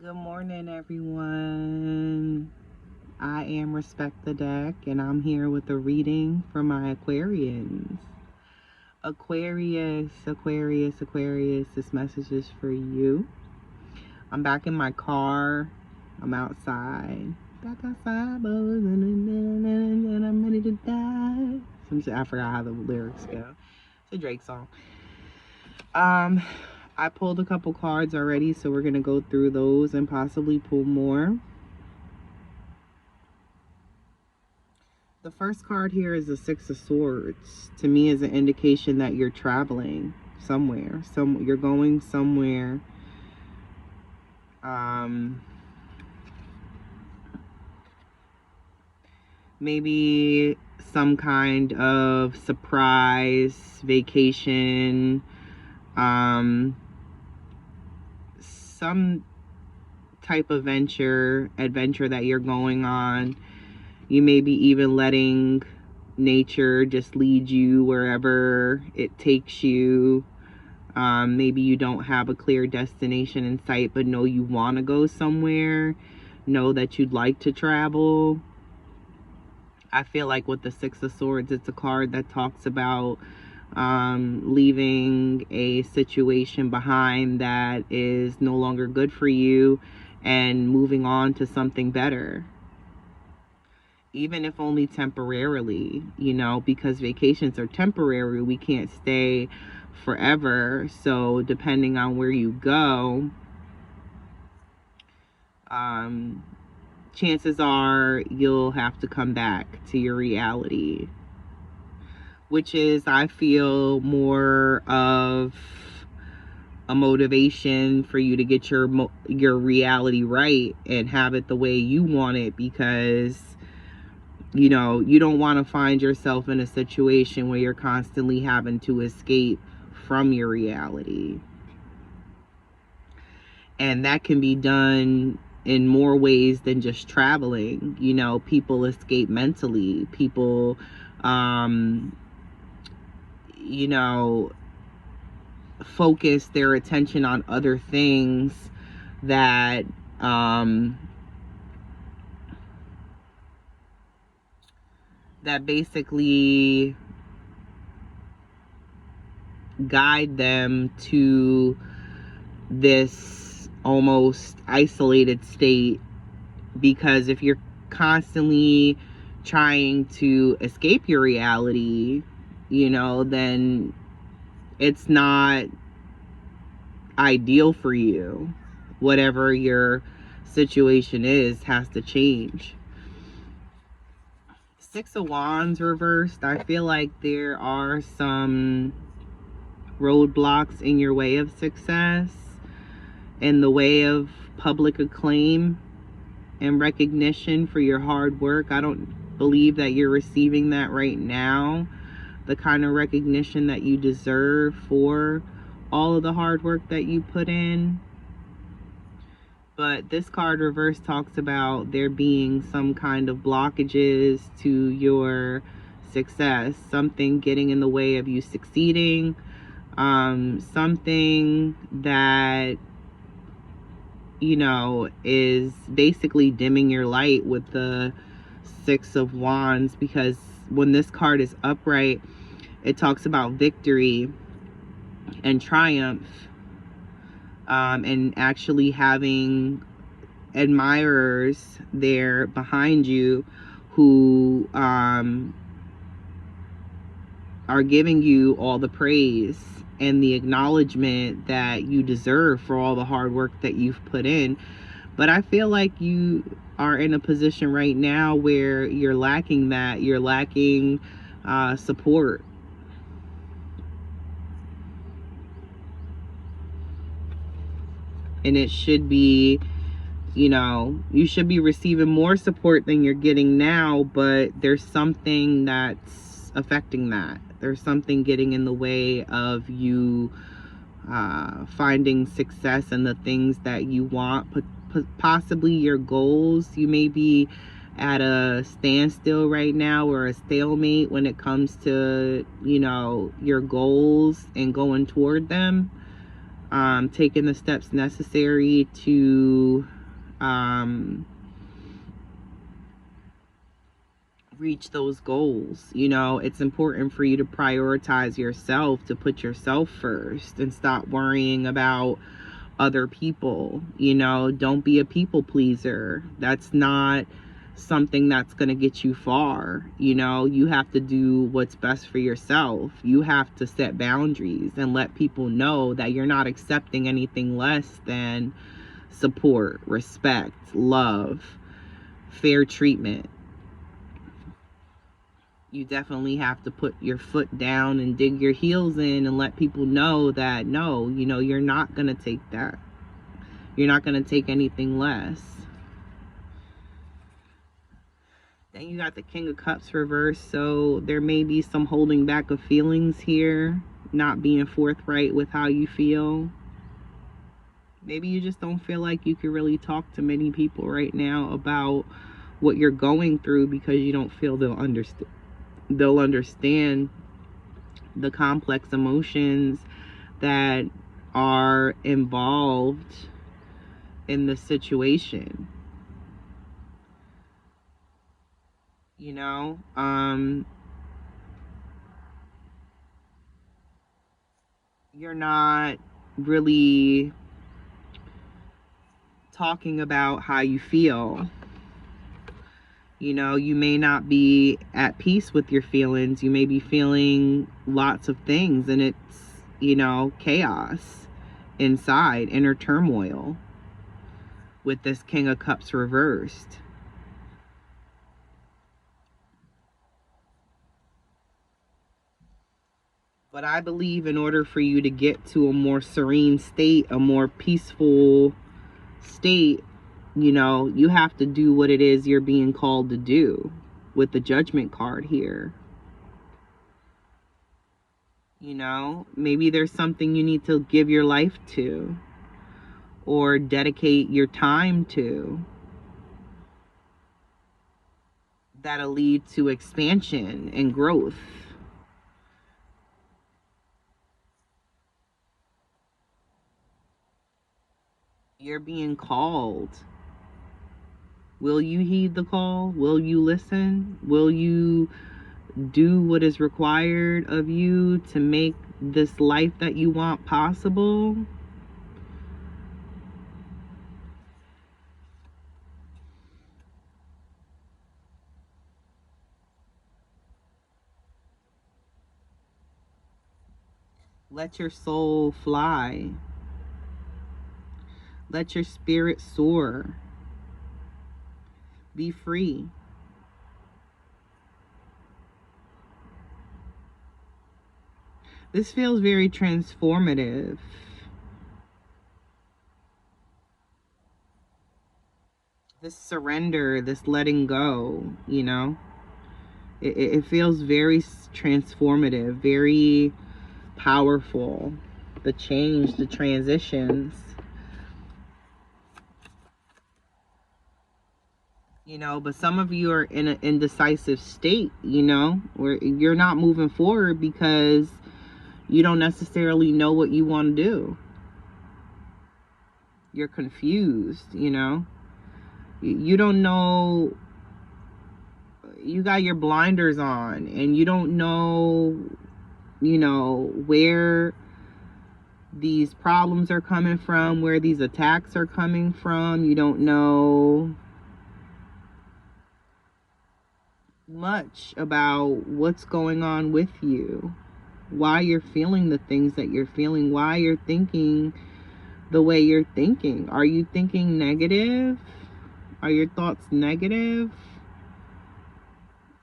Good morning, everyone. I am Respect the Deck, and I'm here with a reading for my Aquarians. Aquarius, this message is for you. I'm back in my car. I'm outside. Back outside, and I'm ready to die. I forgot how the lyrics go. It's a Drake song. I pulled a couple cards already, so we're going to go through those and possibly pull more. The first card here is the Six of Swords. To me, is an indication that you're traveling somewhere. You're going somewhere. Maybe some kind of surprise vacation. Some type of adventure that you're going on. You may be even letting nature just lead you wherever it takes you. Maybe you don't have a clear destination in sight, but know you want to go somewhere. Know that you'd like to travel. I feel like with the Six of Swords, it's a card that talks about leaving a situation behind that is no longer good for you and moving on to something better. Even if only temporarily, because vacations are temporary, we can't stay forever. So depending on where you go, chances are you'll have to come back to your reality, which is, I feel, more of a motivation for you to get your reality right and have it the way you want it, because you don't want to find yourself in a situation where you're constantly having to escape from your reality. And that can be done in more ways than just traveling. People escape mentally. People, focus their attention on other things that, that basically guide them to this almost isolated state. Because if you're constantly trying to escape your reality, then it's not ideal for you. Whatever your situation is has to change. Six of Wands reversed. I feel like there are some roadblocks in your way of success, in the way of public acclaim and recognition for your hard work. I don't believe that you're receiving that right now, the kind of recognition that you deserve for all of the hard work that you put in. But this card reverse talks about there being some kind of blockages to your success, something getting in the way of you succeeding, something that is basically dimming your light with the Six of Wands. Because when this card is upright, it talks about victory and triumph, and actually having admirers there behind you who are giving you all the praise and the acknowledgement that you deserve for all the hard work that you've put in. But I feel like you are in a position right now where you're lacking that. You're lacking support. And it should be, you should be receiving more support than you're getting now, but there's something that's affecting that. There's something getting in the way of you finding success in the things that you want, possibly your goals. You may be at a standstill right now, or a stalemate when it comes to, your goals and going toward them. taking the steps necessary to reach those goals. You know, it's important for you to prioritize yourself, to put yourself first and stop worrying about other people. You know, don't be a people pleaser. That's not something that's going to get you far. You know, you have to do what's best for yourself. You have to set boundaries and let people know that you're not accepting anything less than support, respect, love, fair treatment. You definitely have to put your foot down and dig your heels in and let people know that no, you know, you're not going to take that. You're not going to take anything less. Then you got the King of Cups reversed, so there may be some holding back of feelings here, not being forthright with how you feel. Maybe you just don't feel like you can really talk to many people right now about what you're going through because you don't feel they'll understand the complex emotions that are involved in the situation. You know, you're not really talking about how you feel. You know, you may not be at peace with your feelings. You may be feeling lots of things, and it's, you know, chaos inside, inner turmoil with this King of Cups reversed. But I believe in order for you to get to a more serene state, a more peaceful state, you know, you have to do what it is you're being called to do with the Judgment card here. You know, maybe there's something you need to give your life to or dedicate your time to that'll lead to expansion and growth. You're being called. Will you heed the call? Will you listen? Will you do what is required of you to make this life that you want possible? Let your soul fly. Let your spirit soar. Be free. This feels very transformative. This surrender, this letting go, you know, it feels very transformative, very powerful. The change, the transitions. You know, but some of you are in an indecisive state, you know, where you're not moving forward because you don't necessarily know what you want to do. You're confused, you know. You don't know. You got your blinders on and you don't know, you know, where these problems are coming from, where these attacks are coming from. You don't know much about what's going on with you, why you're feeling the things that you're feeling, why you're thinking the way you're thinking. Are you thinking negative? Are your thoughts negative?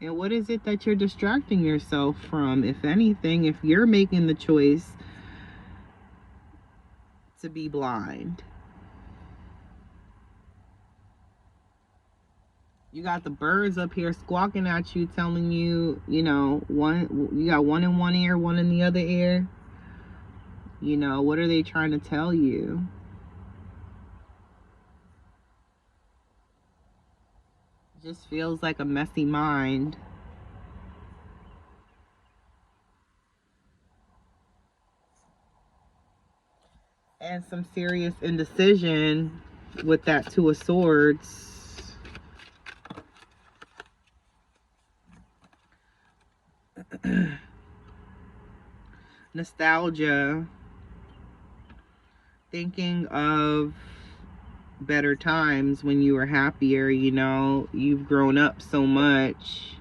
And what is it that you're distracting yourself from, if anything, if you're making the choice to be blind? You got the birds up here squawking at you, telling you, you know, you got one in one ear, one in the other ear. You know, what are they trying to tell you? It just feels like a messy mind. and some serious indecision with that Two of Swords. Nostalgia. Thinking of better times when you were happier, you know. You've grown up so much.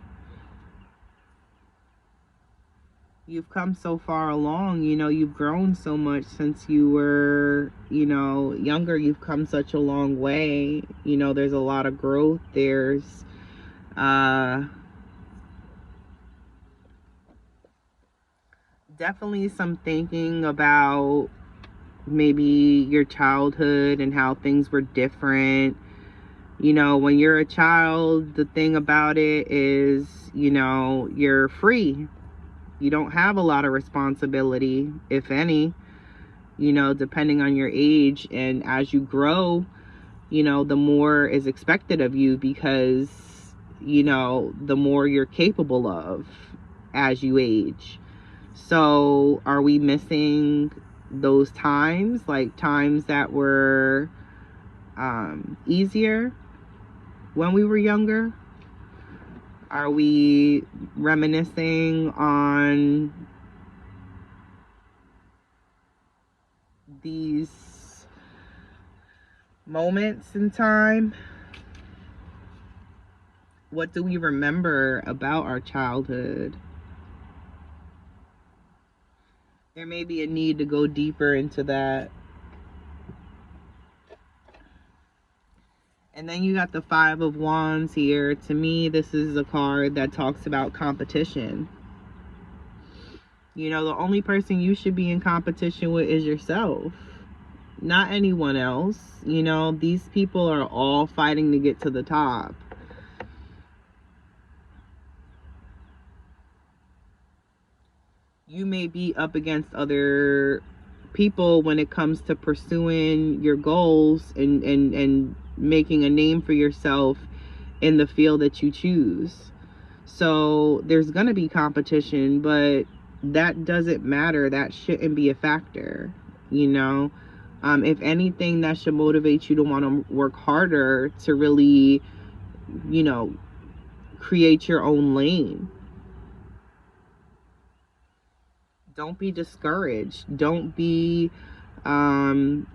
You've come so far along, you know. You've grown so much since you were, you know, younger. You've come such a long way. You know, there's a lot of growth. There's definitely some thinking about maybe your childhood and how things were different. You know, when you're a child, the thing about it is, you know, you're free. You don't have a lot of responsibility, if any, you know, depending on your age. And as you grow, you know, the more is expected of you because, you know, the more you're capable of as you age. So are we missing those times, like times that were easier when we were younger? Are we reminiscing on these moments in time? What do we remember about our childhood? There may be a need to go deeper into that. And then you got the Five of Wands here. To me, this is a card that talks about competition. You know, the only person you should be in competition with is yourself, not anyone else. You know, these people are all fighting to get to the top. You may be up against other people when it comes to pursuing your goals and making a name for yourself in the field that you choose. So there's gonna be competition, but that doesn't matter. That shouldn't be a factor, you know. If anything, that should motivate you to want to work harder to really, you know, create your own lane. Don't be discouraged. Don't be down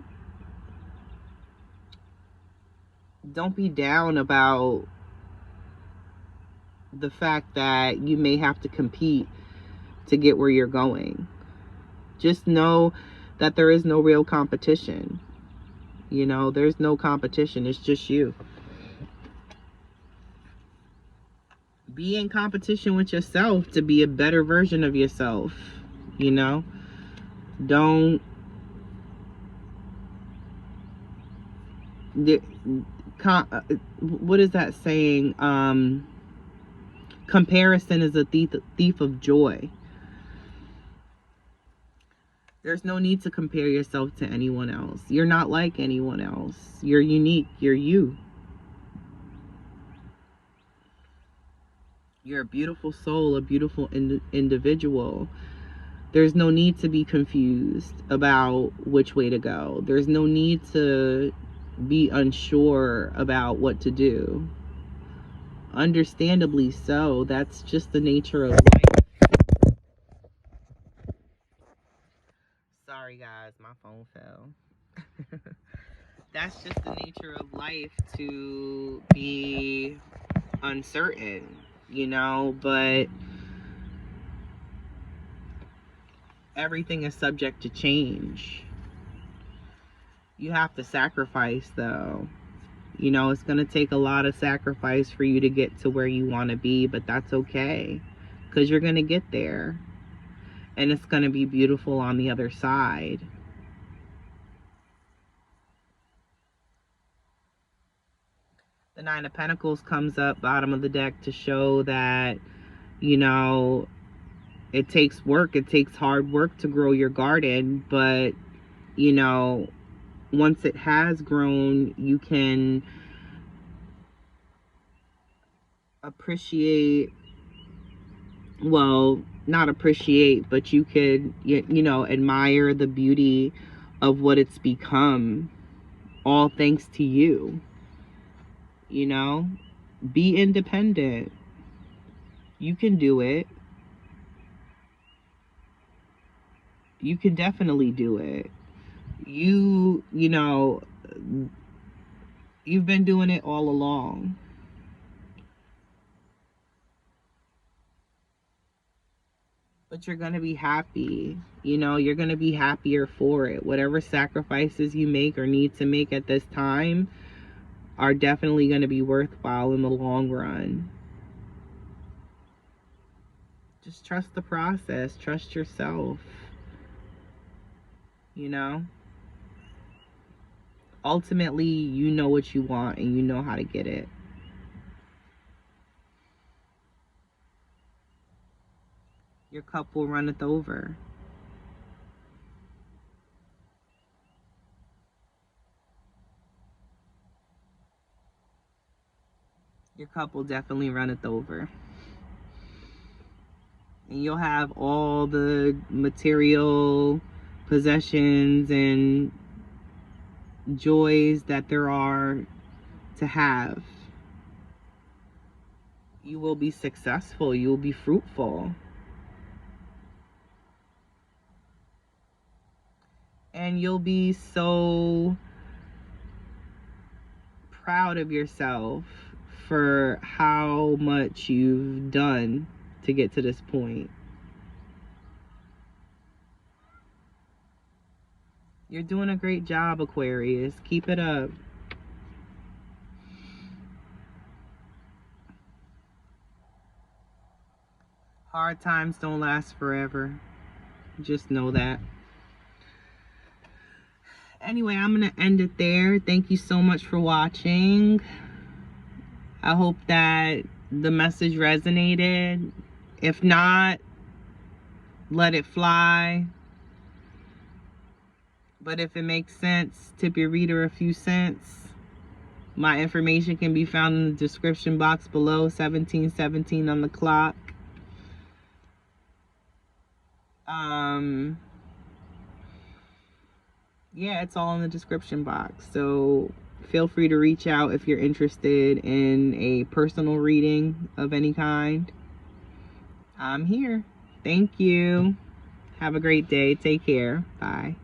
about the fact that you may have to compete to get where you're going. Just know that there is no real competition. You know, there's no competition. It's just you. Be in competition with yourself to be a better version of yourself. You know, don't what is that saying? Comparison is a thief of joy. There's no need to compare yourself to anyone else. You're not like anyone else. You're unique. You're you. You're a beautiful soul, a beautiful individual. There's no need to be confused about which way to go. There's no need to be unsure about what to do. Understandably so. That's just the nature of life. Sorry guys, my phone fell. That's just the nature of life, to be uncertain, you know, but everything is subject to change. You have to sacrifice though. You know, it's going to take a lot of sacrifice for you to get to where you want to be, but that's okay, because you're going to get there and it's going to be beautiful on the other side. The Nine of Pentacles comes up bottom of the deck to show that, you know, it takes work. It takes hard work to grow your garden, but, you know, once it has grown, you can appreciate, well, not appreciate, but you could, you know, admire the beauty of what it's become, all thanks to you. You know, be independent. You can do it. You can definitely do it. You know, you've been doing it all along. But you're going to be happy. You know, you're going to be happier for it. Whatever sacrifices you make or need to make at this time are definitely going to be worthwhile in the long run. Just trust the process. Trust yourself. You know? Ultimately, you know what you want and you know how to get it. Your cup will runneth over. Your cup will definitely runneth over. And you'll have all the material possessions and joys that there are to have. You will be successful. You will be fruitful. And you'll be so proud of yourself for how much you've done to get to this point. You're doing a great job, Aquarius. Keep it up. Hard times don't last forever. Just know that. Anyway, I'm going to end it there. Thank you so much for watching. I hope that the message resonated. If not, let it fly. But if it makes sense, tip your reader a few cents. My information can be found in the description box below, 1717 on the clock. Yeah, it's all in the description box. So feel free to reach out if you're interested in a personal reading of any kind. I'm here. Thank you. Have a great day. Take care. Bye.